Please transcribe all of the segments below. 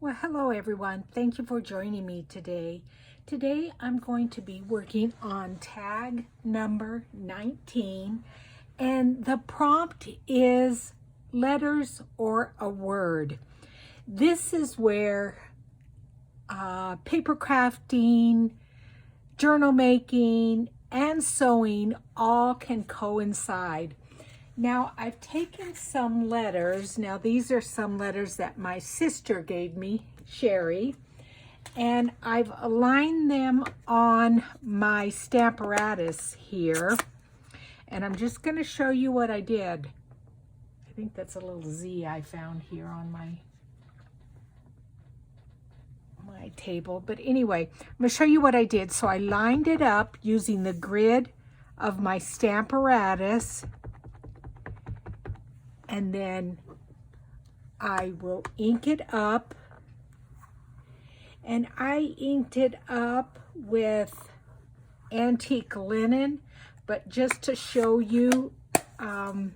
Well, hello everyone. Thank you for joining me today. Today I'm going to be working on tag number 19, and the prompt is letters or a word. This is where paper crafting, journal making, and sewing all can coincide. Now, I've taken some letters. Now, these are some letters that my sister gave me, Sherry, and I've aligned them on my Stamparatus here. And I'm just going to show you what I did. I think that's a little Z I found here on my table. But anyway, I'm going to show you what I did. So I lined it up using the grid of my Stamparatus. And then I will ink it up. And I inked it up with antique linen, but just to show you, I'm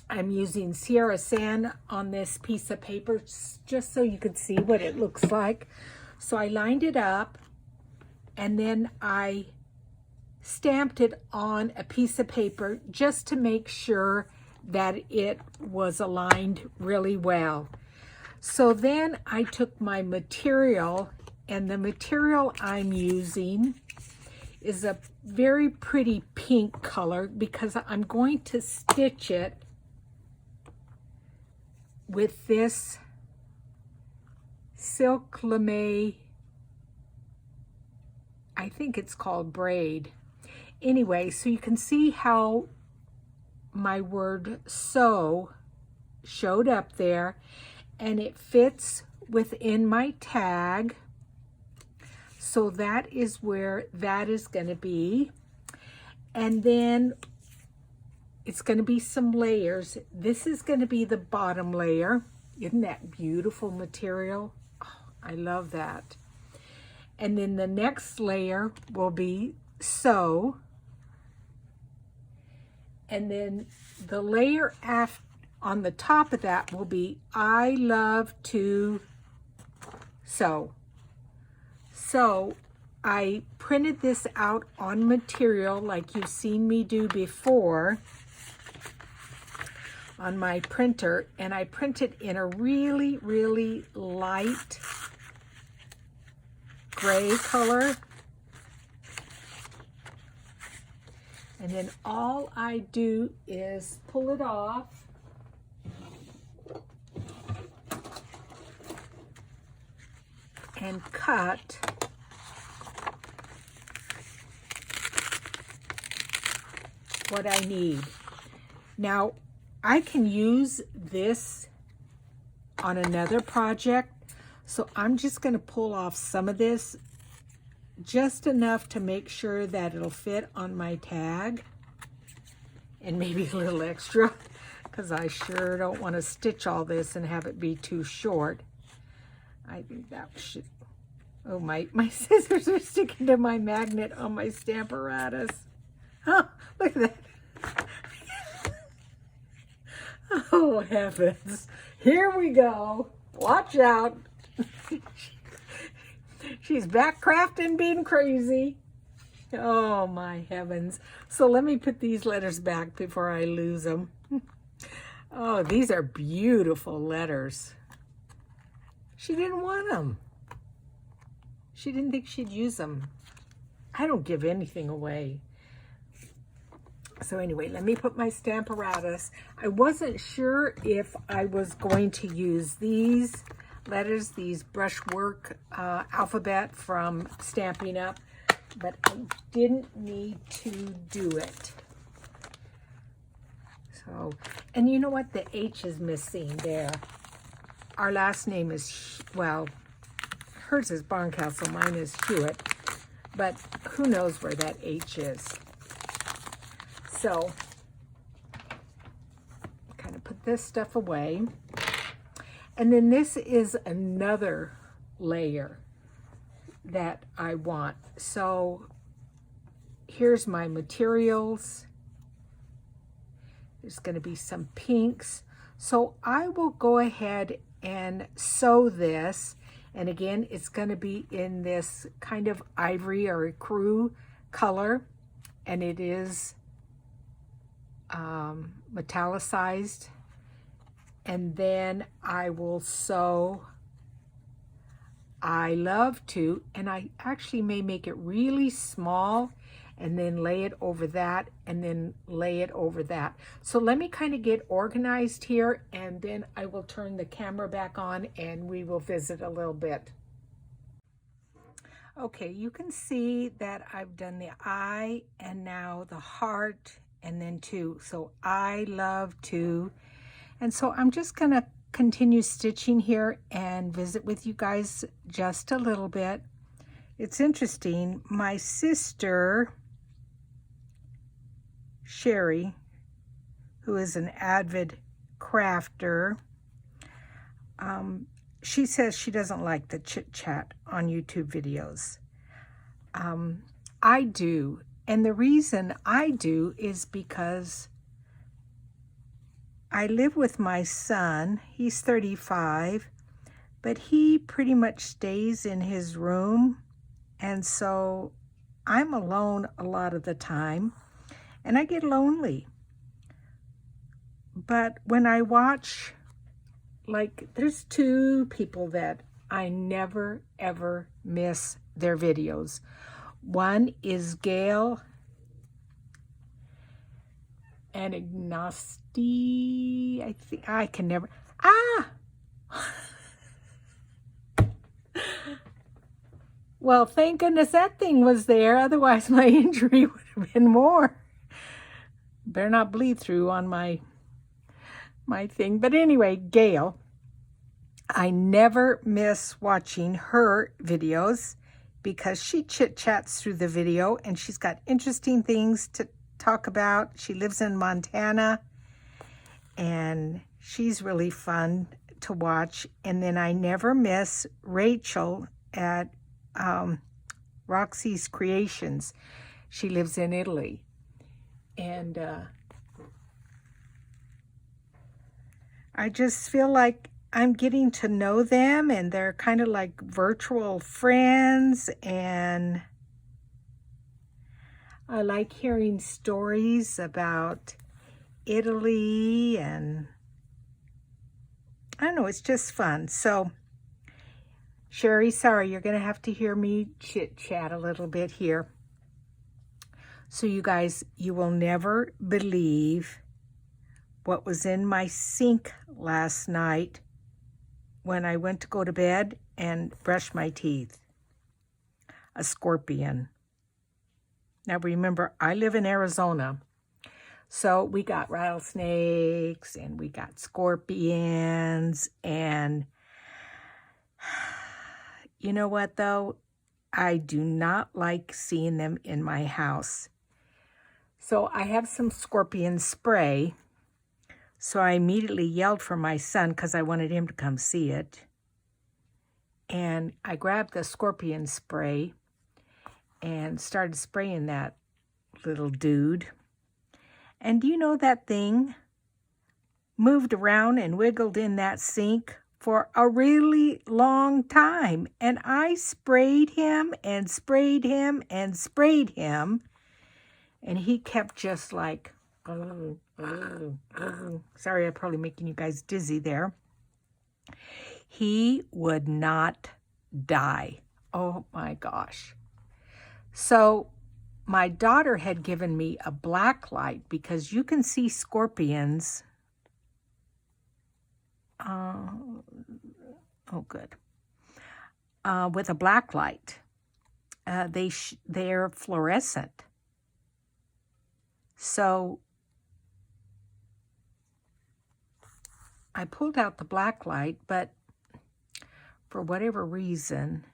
using Sierra Sand on this piece of paper just so you could see what it looks like. So I lined it up and then I stamped it on a piece of paper just to make sure that it was aligned really well. So then I took my material, and the material I'm using is a very pretty pink color because I'm going to stitch it with this silk lame, I think it's called braid. Anyway, so you can see how my word sew showed up there, and it fits within my tag. So that is where that is going to be. And then it's going to be some layers. This is going to be the bottom layer. Isn't that beautiful material? Oh, I love that. And then the next layer will be sew. And then the layer on the top of that will be I love to sew. So I printed this out on material like you've seen me do before on my printer, and I printed in a really, really light gray color. And then all I do is pull it off and cut what I need. Now, I can use this on another project, so I'm just going to pull off some of this, just enough to make sure that it'll fit on my tag, and maybe a little extra, because I sure don't want to stitch all this and have it be too short. I think that should, oh, my scissors are sticking to my magnet on my Stamparatus. Oh, look at that. Oh, heavens. Here we go. Watch out. She's back crafting, being crazy. Oh, my heavens. So let me put these letters back before I lose them. Oh, these are beautiful letters. She didn't want them. She didn't think she'd use them. I don't give anything away. So anyway, let me put my Stamparatus. I wasn't sure if I was going to use these letters, these brushwork alphabet from Stampin' Up, but I didn't need to do it. So, and you know what? The H is missing there. Our last name is, well, hers is Barncastle, mine is Hewitt, but who knows where that H is. So, kind of put this stuff away. And then this is another layer that I want. So here's my materials. There's going to be some pinks. So I will go ahead and sew this. And again, it's going to be in this kind of ivory or ecru color, and it is metallicized. And then I will sew I love to, and I actually may make it really small and then lay it over that and then lay it over that. So let me kind of get organized here, and then I will turn the camera back on and we will visit a little bit. Okay, you can see that I've done the eye and now the heart and then two. So I love to. And so I'm just gonna continue stitching here and visit with you guys just a little bit. It's interesting, my sister Sherry, who is an avid crafter, she says she doesn't like the chit chat on YouTube videos. I do, and the reason I do is because I live with my son. He's 35, but he pretty much stays in his room. And so I'm alone a lot of the time, and I get lonely. But when I watch, like, there's two people that I never, ever miss their videos. One is Gail and Ignosti, I think. I can never, well, thank goodness that thing was there, otherwise my injury would have been more. Better not bleed through on my thing. But anyway, Gail, I never miss watching her videos because she chit-chats through the video and she's got interesting things to talk about. She lives in Montana and she's really fun to watch. And then I never miss Rachel at Roxy's Creations. She lives in Italy. And I just feel like I'm getting to know them, and they're kind of like virtual friends, and I like hearing stories about Italy, and I don't know, it's just fun. So, Sherry, sorry, you're going to have to hear me chit-chat a little bit here. So you guys, you will never believe what was in my sink last night when I went to go to bed and brush my teeth. A scorpion. Now remember, I live in Arizona, so we got rattlesnakes and we got scorpions, and you know what though? I do not like seeing them in my house. So I have some scorpion spray. So I immediately yelled for my son because I wanted him to come see it. And I grabbed the scorpion spray and started spraying that little dude. And do you know that thing moved around and wiggled in that sink for a really long time? And I sprayed him and sprayed him and sprayed him. And he kept just like, sorry, I'm probably making you guys dizzy there. He would not die. Oh my gosh. So my daughter had given me a black light because you can see scorpions. Good. With a black light. They're fluorescent. So I pulled out the black light, but for whatever reason,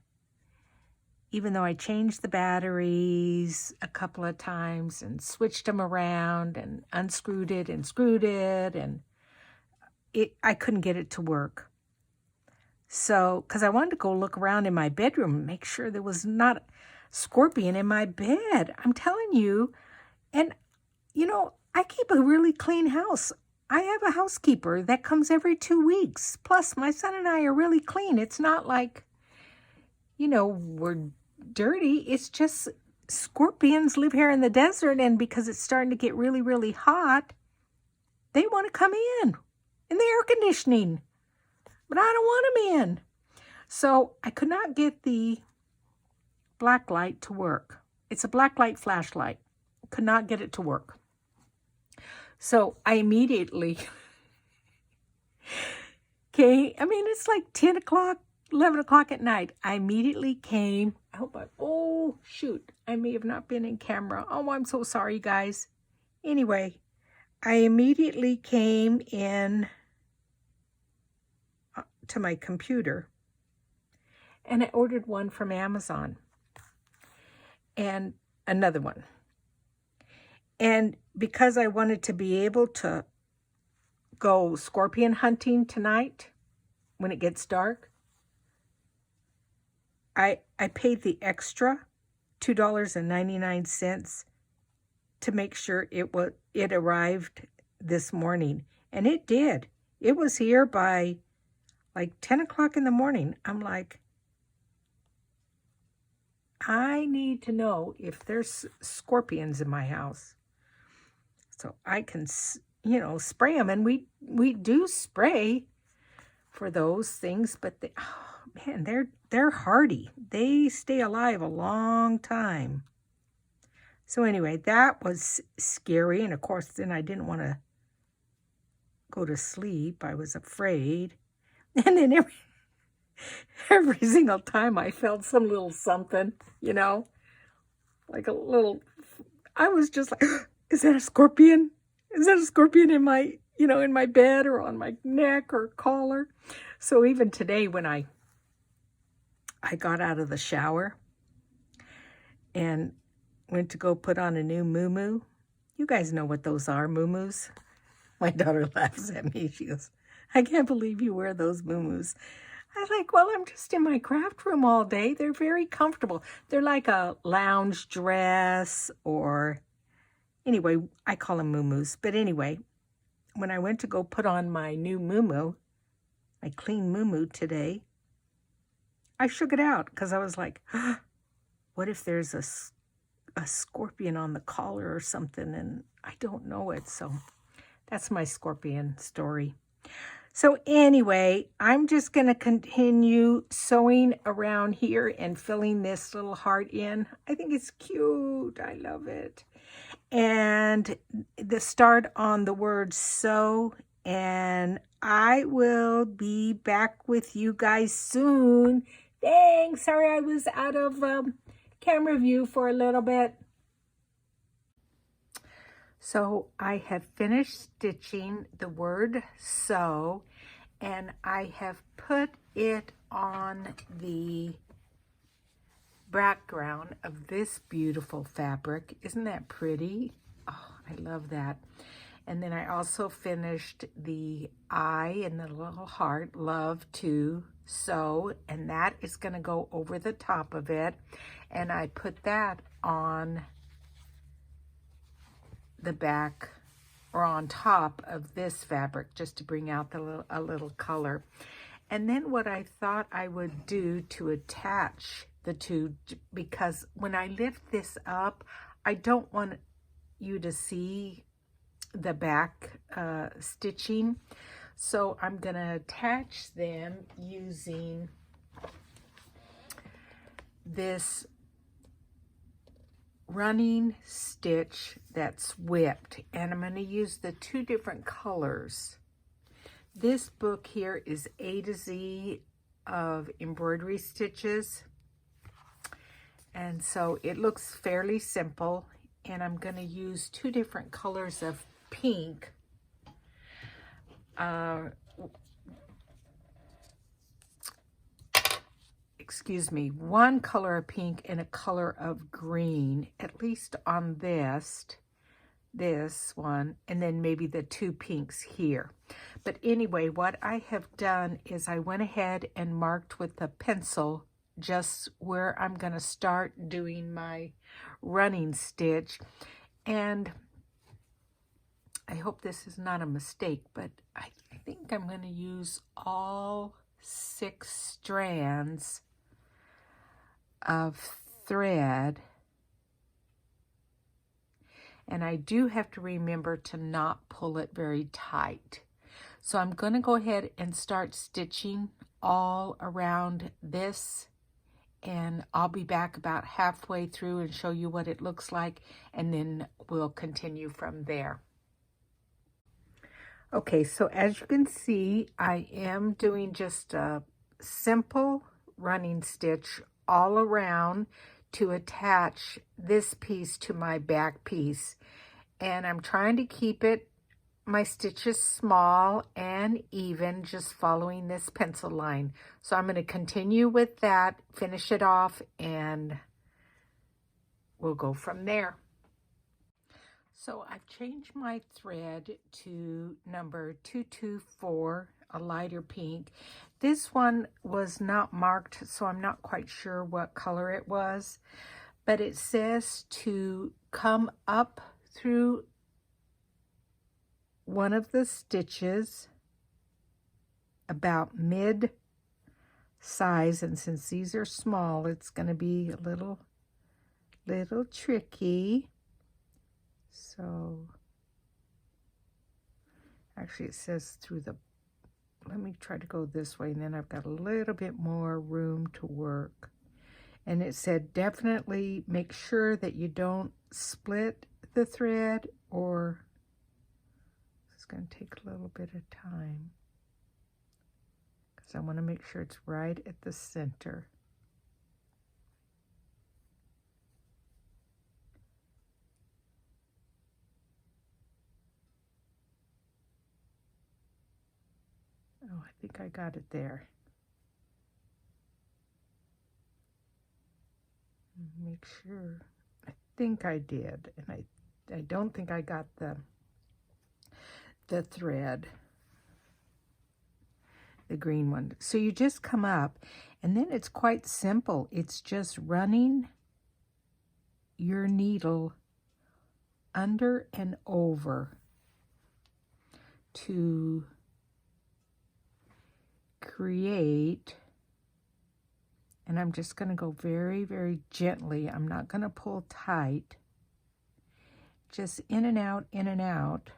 even though I changed the batteries a couple of times and switched them around and unscrewed it and screwed it, and I couldn't get it to work. So, because I wanted to go look around in my bedroom and make sure there was not a scorpion in my bed. I'm telling you, and you know, I keep a really clean house. I have a housekeeper that comes every 2 weeks. Plus, my son and I are really clean. It's not like, we're dirty. It's just scorpions live here in the desert, and because it's starting to get really, really hot, they want to come in the air conditioning. But I don't want them in. So I could not get the black light to work. It's a black light flashlight. Could not get it to work. So I immediately it's like 10 o'clock, 11 o'clock at night. I immediately came. Oh, shoot. I may have not been in camera. Oh, I'm so sorry, guys. Anyway, I immediately came in to my computer and I ordered one from Amazon and another one. And because I wanted to be able to go scorpion hunting tonight when it gets dark, I paid the extra $2.99 to make sure it arrived this morning. And it did. It was here by like 10 o'clock in the morning. I'm like, I need to know if there's scorpions in my house so I can, spray them. And we do spray for those things, but they're hardy. They stay alive a long time. So anyway, that was scary. And of course, then I didn't want to go to sleep. I was afraid. And then every single time I felt some little something, like a little, I was just like, is that a scorpion? Is that a scorpion in my, in my bed or on my neck or collar? So even today when I got out of the shower and went to go put on a new muumuu. You guys know what those are, muumuus. My daughter laughs at me. She goes, I can't believe you wear those muumuus. I'm like, well, I'm just in my craft room all day. They're very comfortable. They're like a lounge dress anyway, I call them muumuus. But anyway, when I went to go put on my new muumuu, my clean muumuu today, I shook it out because I was like, what if there's a scorpion on the collar or something and I don't know it? So that's my scorpion story. So anyway, I'm just going to continue sewing around here and filling this little heart in. I think it's cute. I love it. And the start on the word sew. And I will be back with you guys soon. Thanks. Sorry I was out of camera view for a little bit. So I have finished stitching the word sew and I have put it on the background of this beautiful fabric. Isn't that pretty? Oh, I love that. And then I also finished the eye and the little heart, love to sew, and that is going to go over the top of it. And I put that on the back or on top of this fabric just to bring out a little color. And then what I thought I would do to attach the two, because when I lift this up, I don't want you to see the back stitching. So I'm going to attach them using this running stitch that's whipped, and I'm going to use the two different colors. This book here is A to Z of embroidery stitches, and so it looks fairly simple, and I'm going to use two different colors of pink. One color of pink and a color of green, at least on this one, and then maybe the two pinks here. But anyway, what I have done is I went ahead and marked with a pencil just where I'm going to start doing my running stitch. And I hope this is not a mistake, but I think I'm going to use all 6 strands of thread. And I do have to remember to not pull it very tight. So I'm going to go ahead and start stitching all around this, and I'll be back about halfway through and show you what it looks like, and then we'll continue from there. Okay, so as you can see, I am doing just a simple running stitch all around to attach this piece to my back piece. And I'm trying to keep my stitches small and even, just following this pencil line. So I'm going to continue with that, finish it off, and we'll go from there. So I've changed my thread to number 224, a lighter pink. This one was not marked, so I'm not quite sure what color it was, but it says to come up through one of the stitches about mid size, and since these are small, it's going to be a little tricky. So actually it says through the, let me try to go this way, and then I've got a little bit more room to work. And it said definitely make sure that you don't split the thread, or it's going to take a little bit of time, because I want to make sure it's right at the center. Oh, I think I got it there. Make sure. I think I did, and I don't think I got the thread, the green one. So you just come up, and then it's quite simple. It's just running your needle under and over to create, and I'm just going to go very, very gently. I'm not going to pull tight. Just in and out.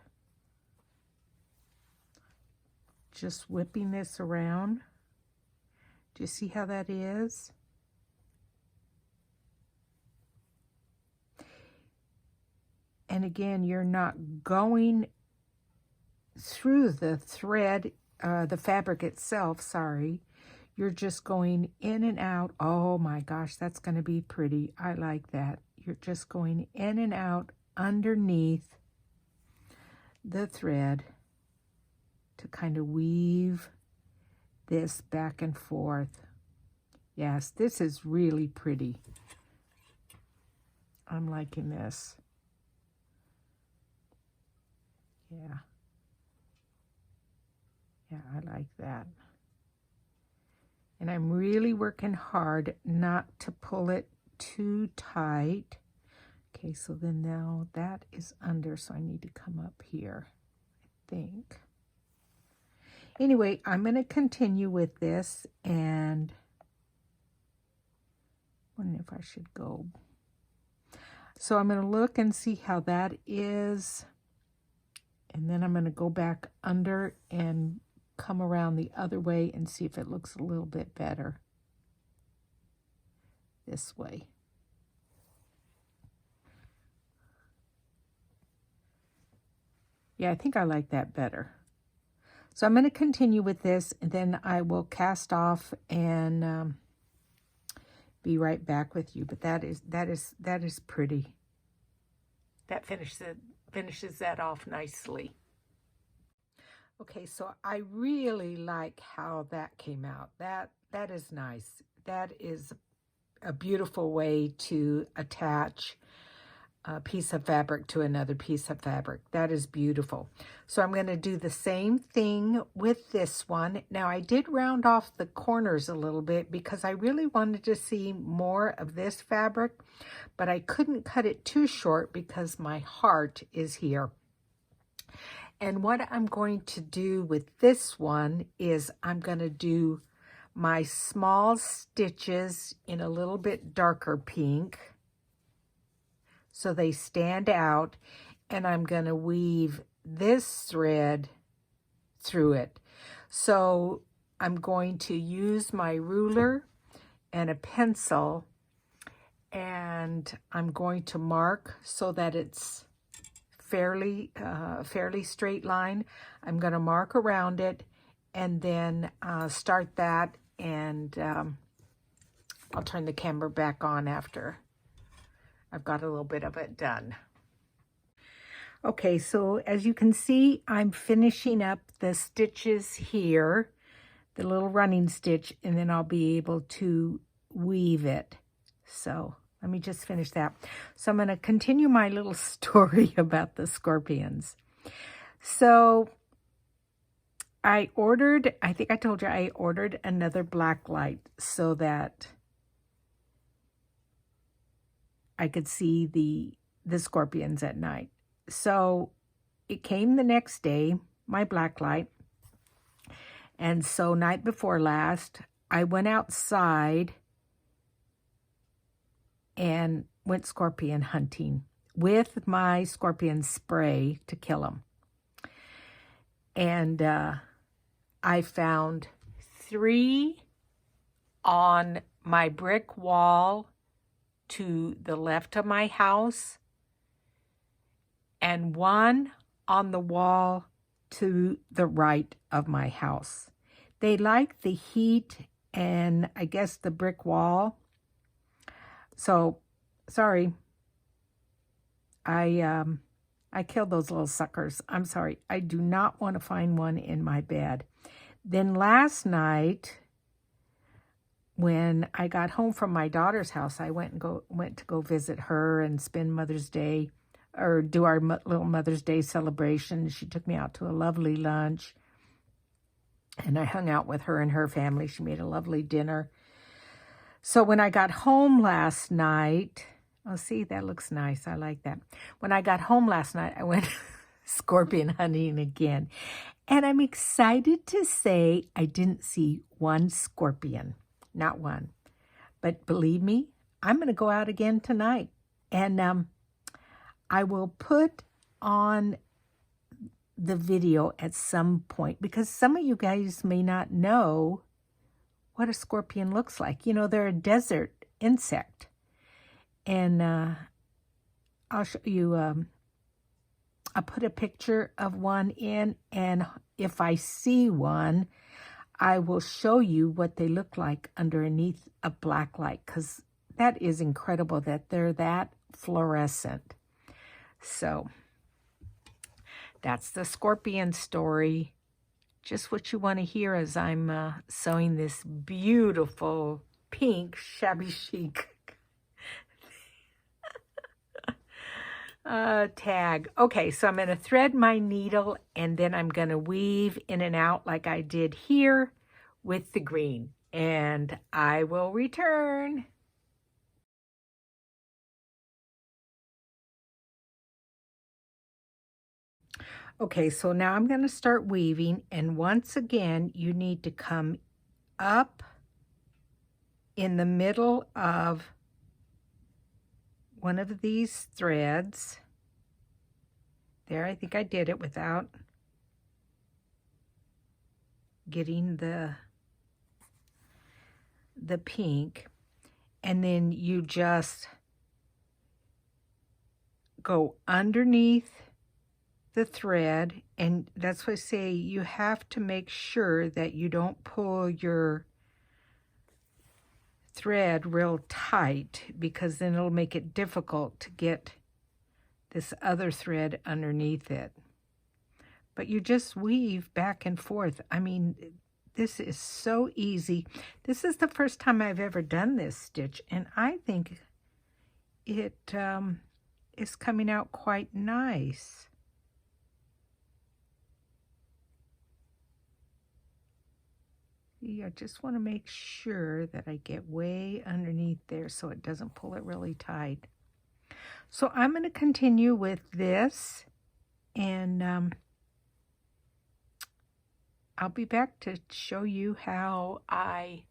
Just whipping this around. Do you see how that is? And again, you're not going through the thread, the fabric itself, sorry. You're just going in and out. Oh my gosh, that's going to be pretty. I like that. You're just going in and out underneath the thread to kind of weave this back and forth. Yes, this is really pretty. I'm liking this. Yeah. Yeah, I like that. And I'm really working hard not to pull it too tight. Okay, so then now that is under, so I need to come up here, I think. Anyway, I'm going to continue with this, and I wonder if I should go. So I'm going to look and see how that is, and then I'm going to go back under and come around the other way and see if it looks a little bit better this way. Yeah, I think I like that better. So I'm going to continue with this, and then I will cast off and be right back with you. But that is pretty. That finishes that off nicely. Okay, so I really like how that came out. That is nice. That is a beautiful way to attach a piece of fabric to another piece of fabric. That is beautiful. So I'm going to do the same thing with this one. Now I did round off the corners a little bit because I really wanted to see more of this fabric, but I couldn't cut it too short because my heart is here. And what I'm going to do with this one is I'm going to do my small stitches in a little bit darker pink so they stand out, and I'm going to weave this thread through it. So I'm going to use my ruler and a pencil, and I'm going to mark so that it's fairly straight line. I'm going to mark around it and then start that, and I'll turn the camera back on after I've got a little bit of it done. Okay, so as you can see, I'm finishing up the stitches here, the little running stitch, and then I'll be able to weave it. So let me just finish that. So I'm going to continue my little story about the scorpions. So I think I told you I ordered another black light so that I could see the scorpions at night. So it came the next day, my black light. And so night before last, I went outside and went scorpion hunting with my scorpion spray to kill them. And I found 3 on my brick wall to the left of my house and 1 on the wall to the right of my house. They like the heat and I guess the brick wall. So, sorry. I killed those little suckers. I'm sorry. I do not want to find one in my bed. Then last night, when I got home from my daughter's house, I went to go visit her and spend Mother's Day, or do our little Mother's Day celebration. She took me out to a lovely lunch, and I hung out with her and her family. She made a lovely dinner. So when I got home last night, oh, see, that looks nice. I like that. When I got home last night, I went scorpion hunting again. And I'm excited to say I didn't see one scorpion. Not one. But believe me, I'm going to go out again tonight. And I will put on the video at some point, because some of you guys may not know what a scorpion looks like. You know, they're a desert insect. And I'll show you, I'll put a picture of one in, and if I see one, I will show you what they look like underneath a black light, because that is incredible that they're that fluorescent. So that's the scorpion story. Just what you want to hear as I'm sewing this beautiful pink shabby chic tag. Okay, so I'm going to thread my needle, and then I'm going to weave in and out like I did here with the green, and I will return. Okay, so now I'm going to start weaving, and once again, you need to come up in the middle of one of these threads. There, I think I did it without getting the pink. And then you just go underneath the thread, and that's why I say you have to make sure that you don't pull your thread real tight, because then it'll make it difficult to get this other thread underneath it. But you just weave back and forth. I mean, this is so easy. This is the first time I've ever done this stitch, and I think it is coming out quite nice. I just want to make sure that I get way underneath there so it doesn't pull it really tight. So I'm going to continue with this, and I'll be back to show you how I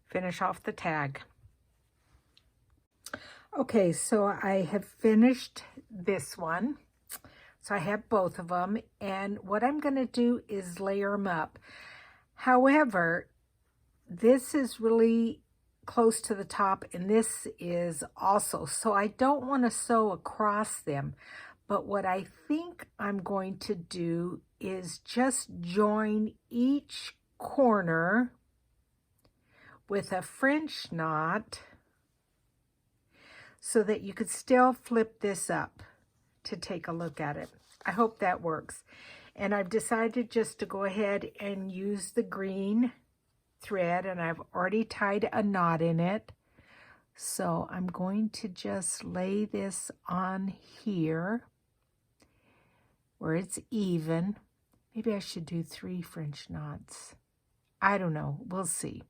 finish off the tag. Okay, so I have finished this one. So I have both of them, and what I'm going to do is layer them up. However, this is really close to the top, and this is also, so I don't want to sew across them. But what I think I'm going to do is just join each corner with a French knot so that you could still flip this up to take a look at it. I hope that works. And I've decided just to go ahead and use the green thread, and I've already tied a knot in it. So I'm going to just lay this on here where it's even. Maybe I should do 3 French knots. I don't know. We'll see.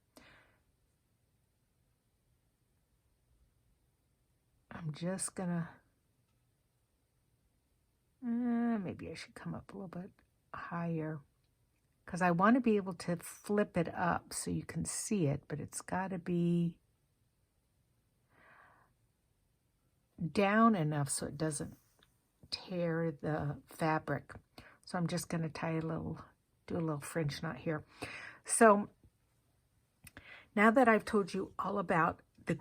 I'm just gonna, maybe I should come up a little bit higher because I want to be able to flip it up so you can see it, but it's got to be down enough so it doesn't tear the fabric. So I'm just going to do a little French knot here. So now that I've told you all about the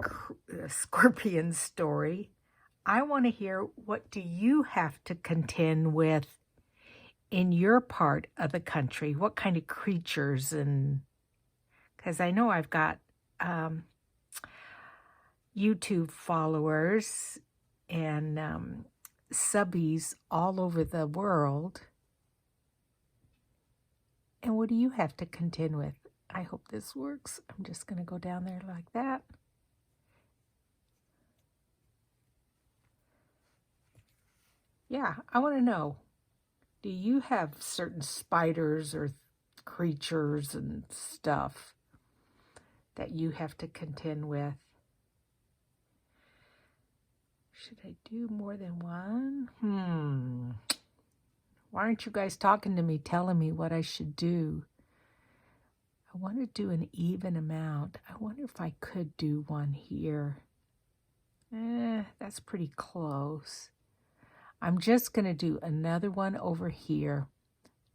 scorpion story, I want to hear, what do you have to contend with in your part of the country? What kind of creatures? And because I know I've got YouTube followers and subbies all over the world. And what do you have to contend with? I hope this works. I'm just going to go down there like that. Yeah, I want to know, do you have certain spiders or creatures and stuff that you have to contend with? Should I do more than one? Why aren't you guys talking to me, telling me what I should do? I want to do an even amount. I wonder if I could do one here. That's pretty close. I'm just going to do another one over here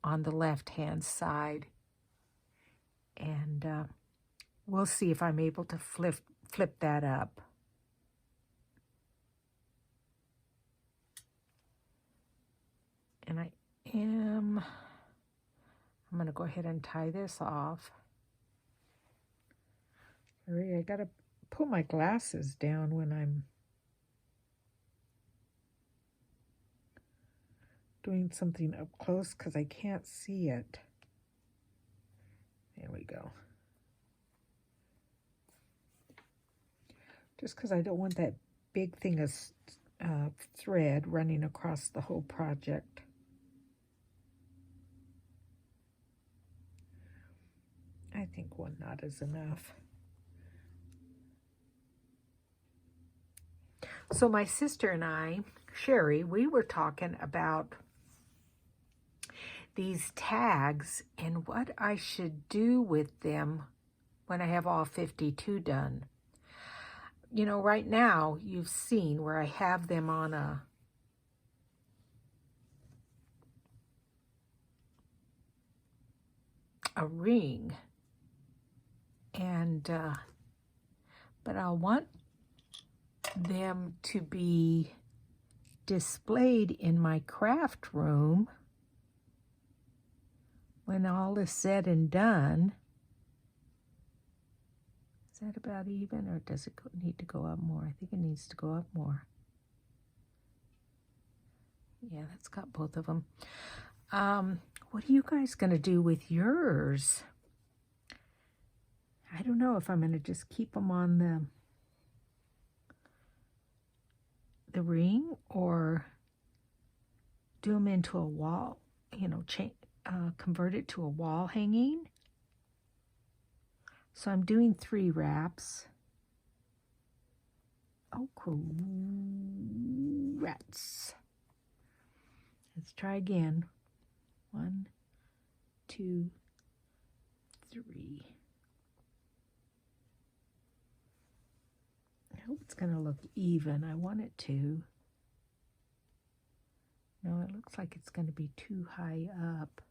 on the left-hand side. And we'll see if I'm able to flip that up. And I'm going to go ahead and tie this off. I got to put my glasses down when I'm doing something up close because I can't see it. There we go. Just because I don't want that big thing of thread running across the whole project. I think one knot is enough. So my sister and I, Sherry, we were talking about these tags and what I should do with them when I have all 52 done. You know, right now you've seen where I have them on a ring, and but I want them to be displayed in my craft room when all is said and done. Is that about even, or does it need to go up more? I think it needs to go up more. Yeah, that's got both of them. What are you guys going to do with yours? I don't know if I'm going to just keep them on the ring or do them into a wall, you know, convert it to a wall hanging. So I'm doing 3 wraps. Oh, cool. Rats. Let's try again. 1, 2, 3. I hope it's going to look even. I want it to. No, it looks like it's going to be too high up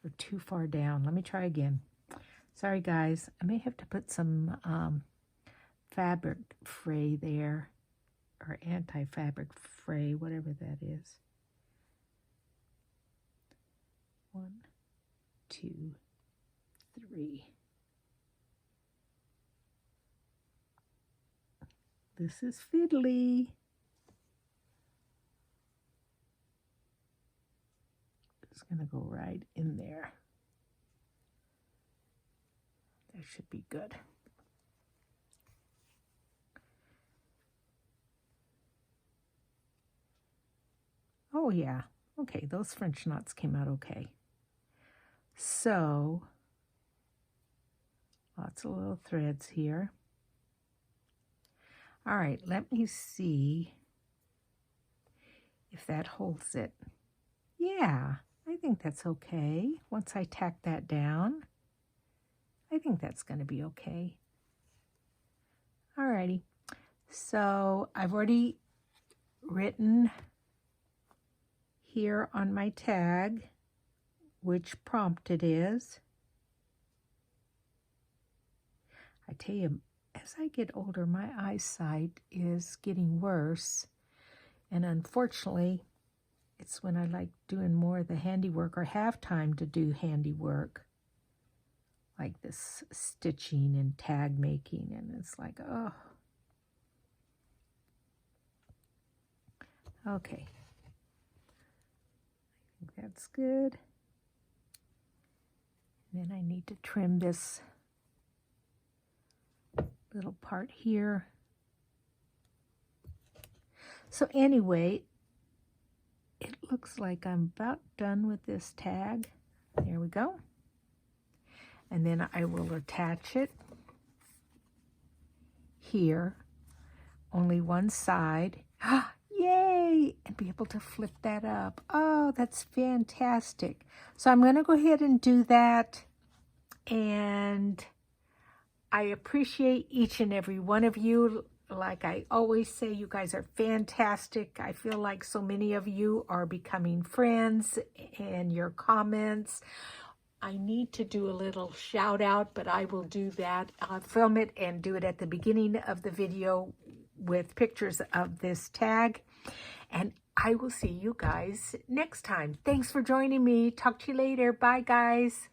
or too far down. Let me try again. Sorry, guys. I may have to put some fabric fray there, or anti-fabric fray, whatever that is. 1, 2, 3. This is fiddly. It's going to go right in there. That should be good. Oh yeah, okay, those French knots came out okay. So, lots of little threads here. All right, let me see if that holds it. Yeah, I think that's okay. Once I tack that down, I think that's going to be okay. Alrighty, so I've already written here on my tag which prompt it is. I tell you, as I get older, my eyesight is getting worse, and unfortunately, it's when I like doing more of the handiwork or have time to do handiwork, like this stitching and tag making, and it's like, oh. Okay. I think that's good. And then I need to trim this little part here. So anyway, it looks like I'm about done with this tag. There we go. And then I will attach it here, only one side. Yay! And be able to flip that up. Oh, that's fantastic. So I'm going to go ahead and do that. And I appreciate each and every one of you. Like I always say, you guys are fantastic. I feel like so many of you are becoming friends, and your comments. I need to do a little shout out, but I will do that. I'll film it and do it at the beginning of the video with pictures of this tag. And I will see you guys next time. Thanks for joining me. Talk to you later. Bye, guys.